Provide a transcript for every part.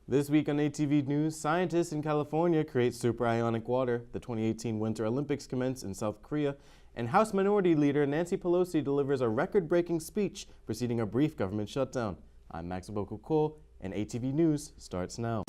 This week on ATV News, scientists in California create super ionic water, the 2018 Winter Olympics commence in South Korea, and House Minority Leader Nancy Pelosi delivers a record-breaking speech preceding a brief government shutdown. I'm Max Cole, and ATV News starts now.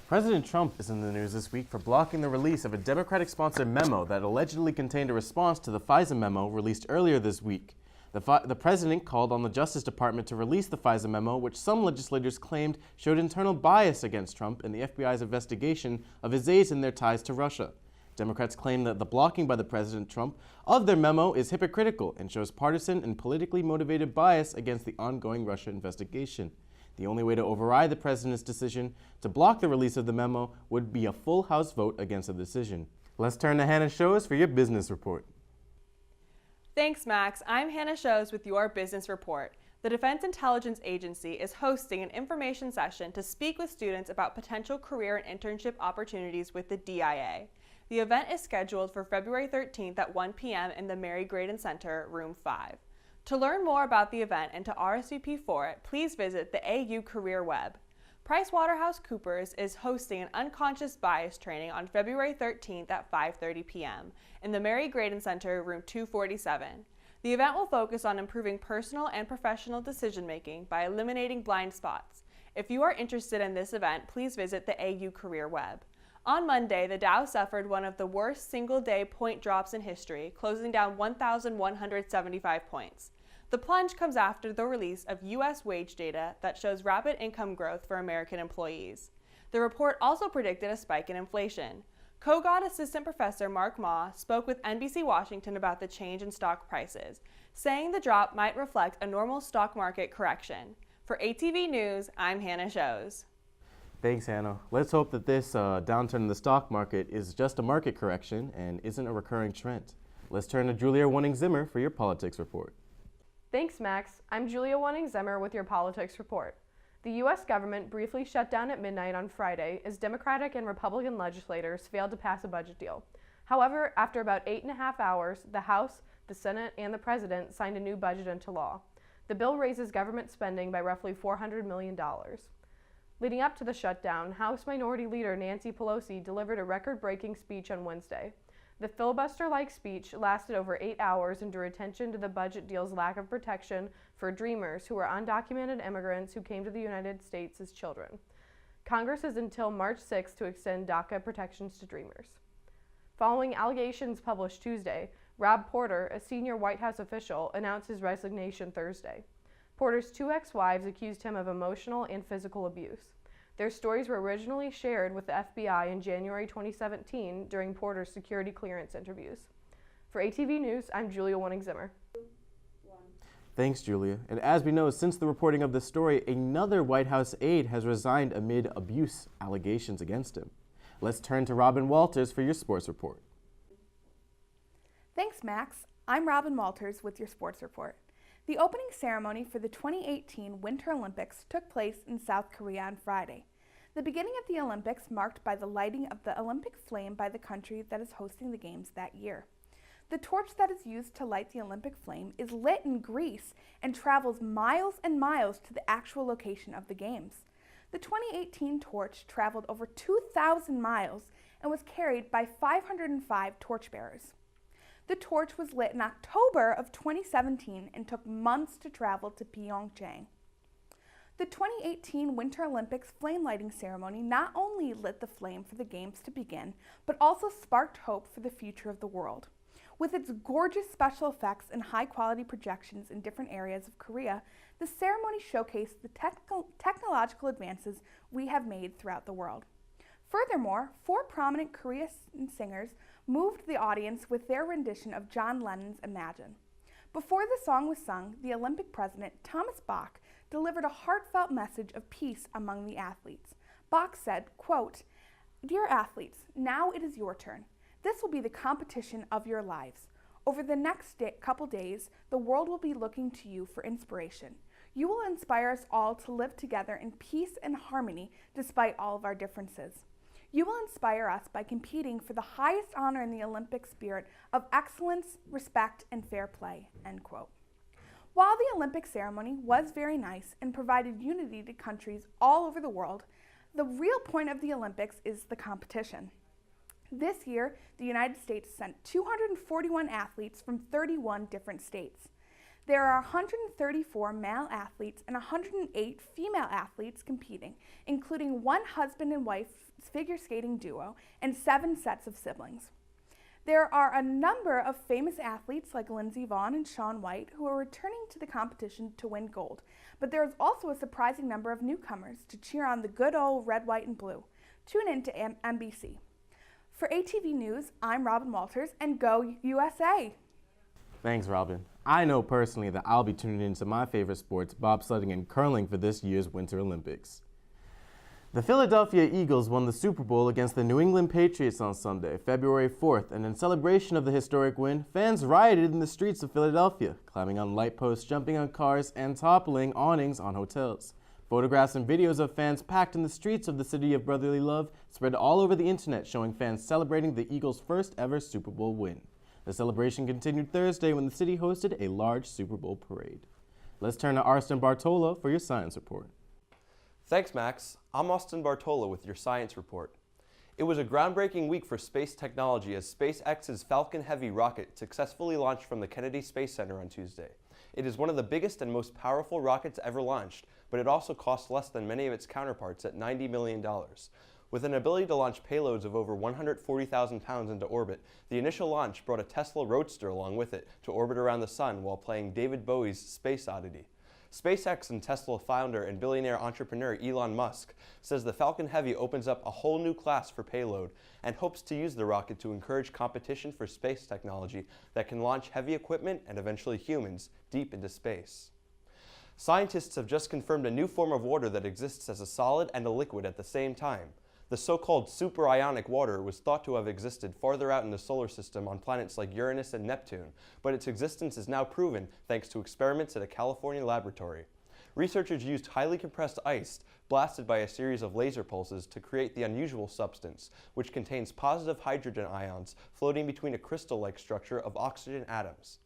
President Trump is in the news this week for blocking the release of a Democratic-sponsored memo that allegedly contained a response to the FISA memo released earlier this week. The president called on the Justice Department to release the FISA memo, which some legislators claimed showed internal bias against Trump in the FBI's investigation of his aides and their ties to Russia. Democrats claim that the blocking by the President Trump of their memo is hypocritical and shows partisan and politically motivated bias against the ongoing Russia investigation. The only way to override the president's decision to block the release of the memo would be a full House vote against the decision. Let's turn to Hannah Shows for your business report. Thanks, Max. I'm Hannah Shows with your business report. The Defense Intelligence Agency is hosting an information session to speak with students about potential career and internship opportunities with the DIA. The event is scheduled for February 13th at 1 p.m. in the Mary Graydon Center, Room 5. To learn more about the event and to RSVP for it, please visit the AU Career Web. PricewaterhouseCoopers is hosting an unconscious bias training on February 13th at 5:30 p.m. in the Mary Graydon Center, Room 247. The event will focus on improving personal and professional decision-making by eliminating blind spots. If you are interested in this event, please visit the AU Career Web. On Monday, the Dow suffered one of the worst single-day point drops in history, closing down 1,175 points. The plunge comes after the release of U.S. wage data that shows rapid income growth for American employees. The report also predicted a spike in inflation. Kogod Assistant Professor Mark Ma spoke with NBC Washington about the change in stock prices, saying the drop might reflect a normal stock market correction. For ATV News, I'm Hannah Shows. Thanks, Hannah. Let's hope that this downturn in the stock market is just a market correction and isn't a recurring trend. Let's turn to Julia Wanning-Zimmer for your politics report. Thanks, Max. I'm Julia Wanning-Zimmer with your politics report. The U.S. government briefly shut down at midnight on Friday as Democratic and Republican legislators failed to pass a budget deal. However, after about 8.5 hours, the House, the Senate, and the President signed a new budget into law. The bill raises government spending by roughly $400 million. Leading up to the shutdown, House Minority Leader Nancy Pelosi delivered a record-breaking speech on Wednesday. The filibuster-like speech lasted over 8 hours and drew attention to the budget deal's lack of protection for Dreamers, who are undocumented immigrants who came to the United States as children. Congress has until March 6 to extend DACA protections to Dreamers. Following allegations published Tuesday, Rob Porter, a senior White House official, announced his resignation Thursday. Porter's two ex-wives accused him of emotional and physical abuse. Their stories were originally shared with the FBI in January 2017 during Porter's security clearance interviews. For ATV News, I'm Julia Wanning-Zimmer. Thanks, Julia. And as we know, since the reporting of this story, another White House aide has resigned amid abuse allegations against him. Let's turn to Robin Walters for your sports report. Thanks, Max. I'm Robin Walters with your sports report. The opening ceremony for the 2018 Winter Olympics took place in South Korea on Friday. The beginning of the Olympics marked by the lighting of the Olympic flame by the country that is hosting the Games that year. The torch that is used to light the Olympic flame is lit in Greece and travels miles and miles to the actual location of the Games. The 2018 torch traveled over 2,000 miles and was carried by 505 torchbearers. The torch was lit in October of 2017 and took months to travel to Pyeongchang. The 2018 Winter Olympics flame lighting ceremony not only lit the flame for the Games to begin, but also sparked hope for the future of the world. With its gorgeous special effects and high-quality projections in different areas of Korea, the ceremony showcased the technological advances we have made throughout the world. Furthermore, 4 prominent Korean singers moved the audience with their rendition of John Lennon's Imagine. Before the song was sung, the Olympic president, Thomas Bach, delivered a heartfelt message of peace among the athletes. Bach said, quote, "Dear athletes, now it is your turn. This will be the competition of your lives. Over the next couple days, the world will be looking to you for inspiration. You will inspire us all to live together in peace and harmony despite all of our differences. You will inspire us by competing for the highest honor in the Olympic spirit of excellence, respect, and fair play, end quote. While the Olympic ceremony was very nice and provided unity to countries all over the world, the real point of the Olympics is the competition. This year, the United States sent 241 athletes from 31 different states. There are 134 male athletes and 108 female athletes competing, including one husband and wife figure skating duo and 7 sets of siblings. There are a number of famous athletes like Lindsey Vonn and Shaun White who are returning to the competition to win gold, but there is also a surprising number of newcomers to cheer on the good old red, white, and blue. Tune in to NBC. For ATV News, I'm Robin Walters, and go USA! Thanks, Robin. I know personally that I'll be tuning into my favorite sports, bobsledding and curling, for this year's Winter Olympics. The Philadelphia Eagles won the Super Bowl against the New England Patriots on Sunday, February 4th, and in celebration of the historic win, fans rioted in the streets of Philadelphia, climbing on light posts, jumping on cars, and toppling awnings on hotels. Photographs and videos of fans packed in the streets of the city of brotherly love spread all over the internet, showing fans celebrating the Eagles' first ever Super Bowl win. The celebration continued Thursday when the city hosted a large Super Bowl parade. Let's turn to Austin Bartola for your science report. Thanks, Max. I'm Austin Bartola with your science report. It was a groundbreaking week for space technology as SpaceX's Falcon Heavy rocket successfully launched from the Kennedy Space Center on Tuesday. It is one of the biggest and most powerful rockets ever launched, but it also costs less than many of its counterparts at $90 million. With an ability to launch payloads of over 140,000 pounds into orbit, the initial launch brought a Tesla Roadster along with it to orbit around the sun while playing David Bowie's Space Oddity. SpaceX and Tesla founder and billionaire entrepreneur Elon Musk says the Falcon Heavy opens up a whole new class for payload and hopes to use the rocket to encourage competition for space technology that can launch heavy equipment and eventually humans deep into space. Scientists have just confirmed a new form of water that exists as a solid and a liquid at the same time. The so-called super ionic water was thought to have existed farther out in the solar system on planets like Uranus and Neptune, but its existence is now proven thanks to experiments at a California laboratory. Researchers used highly compressed ice blasted by a series of laser pulses to create the unusual substance, which contains positive hydrogen ions floating between a crystal-like structure of oxygen atoms.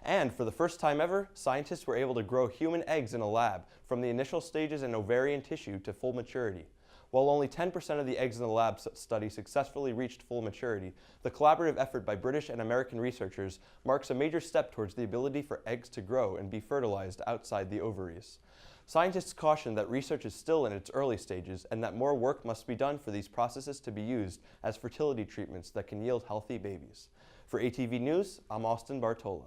And for the first time ever, scientists were able to grow human eggs in a lab from the initial stages in ovarian tissue to full maturity. While only 10% of the eggs in the lab study successfully reached full maturity, the collaborative effort by British and American researchers marks a major step towards the ability for eggs to grow and be fertilized outside the ovaries. Scientists caution that research is still in its early stages and that more work must be done for these processes to be used as fertility treatments that can yield healthy babies. For ATV News, I'm Austin Bartola.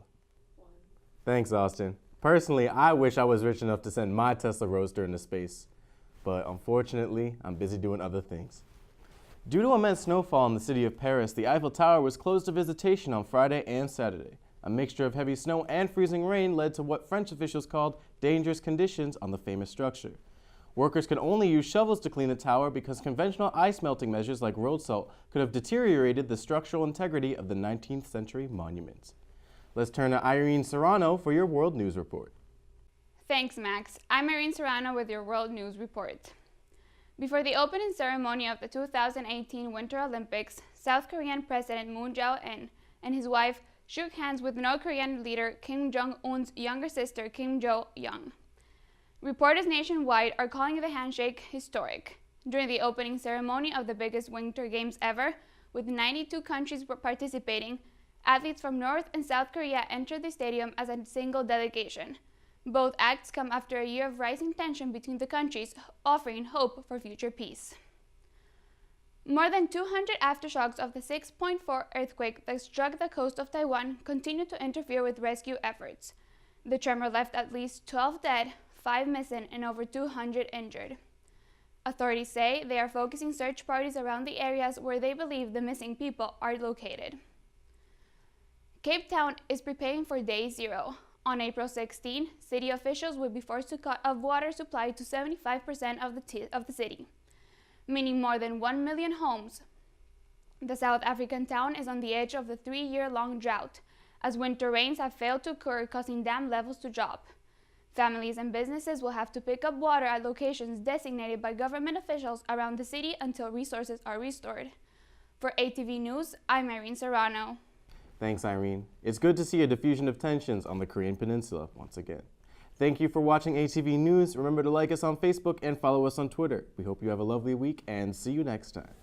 Thanks, Austin. Personally, I wish I was rich enough to send my Tesla Roadster into space, but unfortunately, I'm busy doing other things. Due to immense snowfall in the city of Paris, the Eiffel Tower was closed to visitation on Friday and Saturday. A mixture of heavy snow and freezing rain led to what French officials called dangerous conditions on the famous structure. Workers could only use shovels to clean the tower because conventional ice melting measures like road salt could have deteriorated the structural integrity of the 19th century monument. Let's turn to Irene Serrano for your World News Report. Thanks, Max. I'm Irene Serrano with your World News Report. Before the opening ceremony of the 2018 Winter Olympics, South Korean President Moon Jae-in and his wife shook hands with North Korean leader Kim Jong-un's younger sister, Kim Jo-young. Reporters nationwide are calling the handshake historic. During the opening ceremony of the biggest Winter Games ever, with 92 countries participating, athletes from North and South Korea entered the stadium as a single delegation. Both acts come after a year of rising tension between the countries, offering hope for future peace. More than 200 aftershocks of the 6.4 earthquake that struck the coast of Taiwan continue to interfere with rescue efforts. The tremor left at least 12 dead, 5 missing, and over 200 injured. Authorities say they are focusing search parties around the areas where they believe the missing people are located. Cape Town is preparing for Day Zero. On April 16, city officials will be forced to cut off water supply to 75% of the city, meaning more than 1 million homes. The South African town is on the edge of the 3-year-long drought, as winter rains have failed to occur, causing dam levels to drop. Families and businesses will have to pick up water at locations designated by government officials around the city until resources are restored. For ATV News, I'm Irene Serrano. Thanks, Irene. It's good to see a diffusion of tensions on the Korean Peninsula once again. Thank you for watching ATV News. Remember to like us on Facebook and follow us on Twitter. We hope you have a lovely week and see you next time.